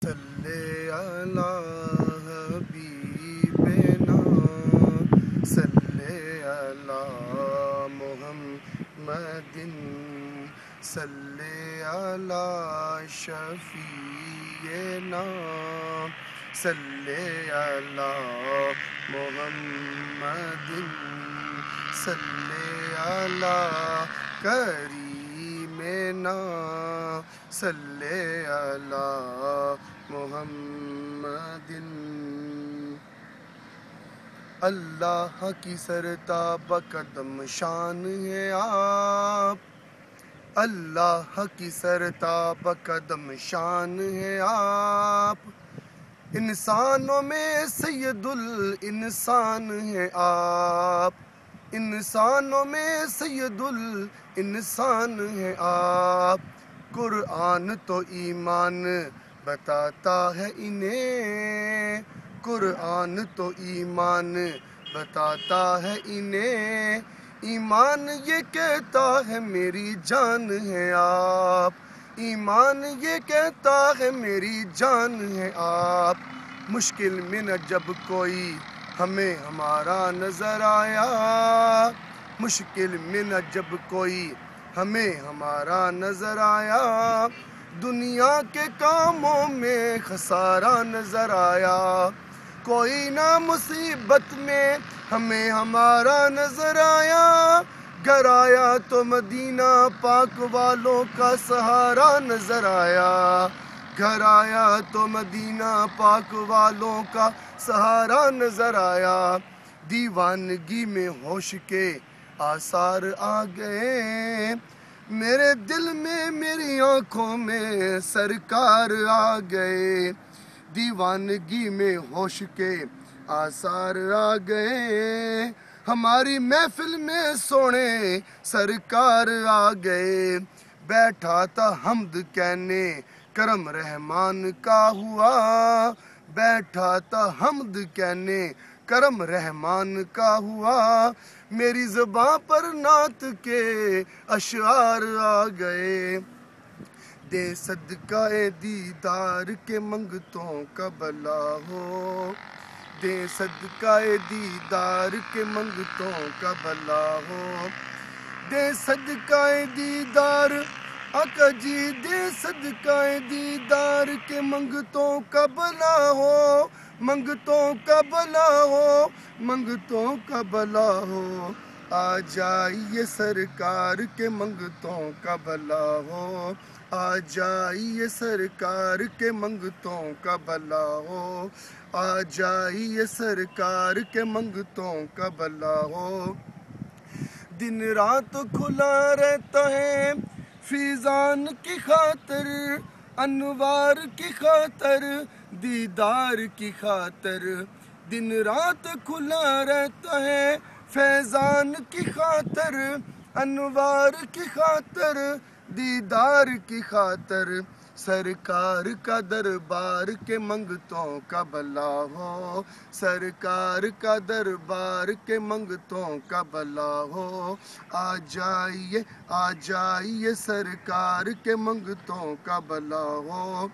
صلی علی حبیبنا صلی علی محمد صلی علی شفیعنا صلی علی محمد صلی علی کریمنا صلی علی محمد اللہ کی سرتاب قدم شان ہے آپ، اللہ کی سرتاب قدم شان ہے آپ، انسانوں میں سید الانسان ہے آپ، انسانوں میں سید الانسان ہے آپ، قرآن تو ایمان بتاتا ہے انہیں، قرآن تو ایمان بتاتا ہے انہیں، ایمان یہ کہتا ہے میری جان ہے آپ، ایمان یہ کہتا ہے میری جان ہے آپ، مشکل میں نہ جب کوئی ہمیں ہمارا نظر آیا، مشکل میں نہ جب کوئی ہمیں ہمارا نظر آیا، دنیا کے کاموں میں خسارہ نظر آیا، کوئی نہ مصیبت میں ہمیں ہمارا نظر آیا، گھر آیا تو مدینہ پاک والوں کا سہارا نظر آیا، گھر آیا تو مدینہ پاک والوں کا سہارا نظر آیا، دیوانگی میں ہوش کے آثار آ گئے، میرے دل میں میری آنکھوں میں سرکار آ گئے، دیوانگی میں ہوش کے آثار آ گئے، ہماری محفل میں سونے سرکار آ گئے، بیٹھا تھا حمد کہنے کرم رحمان کا ہوا، بیٹھا تھا حمد کہنے کرم رحمان کا ہوا، میری زباں پر نعت کے اشعار آ گئے، دے صدقہ دیدار کے منگتوں کا بلا ہو، دے صدقہ دیدار کے منگتوں کا بلا ہو، دے صدقہ دیدار آقا جی، دے صدقہ دیدار کے منگتوں کا بلا ہو، منگتوں کا بلا ہو، منگتوں کا بلا ہو، آ جائیے سرکار کے منگتوں کا بلا ہو، آ جائیے سرکار کے منگتوں کا بلا ہو، آ جائیے سرکار کے منگتوں کا بلا ہو، دن رات کھلا رہتا ہے فیضان کی خاطر، انوار کی خاطر، دیدار کی خاطر، دن رات کھلا رہتا ہے فیضان کی خاطر، انوار کی خاطر، دیدار کی خاطر، سرکار کا دربار کے منگتوں کا بلا ہو، سرکار کا دربار کے منگتوں کا بلا ہو، آ جائیے سرکار کے منگتوں کا بلا ہو،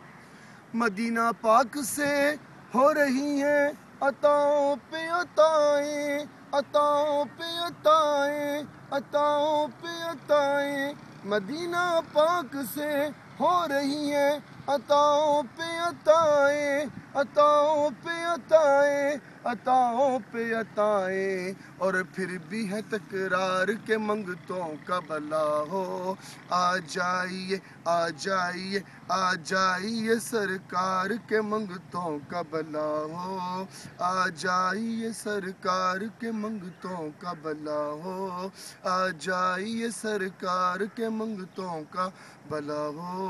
مدینہ پاک سے ہو رہی ہیں عطاؤں پہ عطائیں، عطاؤں پہ عطائیں، عطاؤں پہ عطائیں، مدینہ پاک سے ہو رہی ہیں عطاؤں پہ عطائیں، عطاؤں پہ عطائیں، عطاؤں پہ عطائیں، اور پھر بھی ہے تکرار کے منگتوں کا بلا ہو، آ جائیے آ جائیے آ جائیے سرکار کے منگتوں کا بلا ہو، آ جائیے سرکار کے منگتوں کا بلا ہو، آ جائیے سرکار کے منگتوں کا بلا ہو۔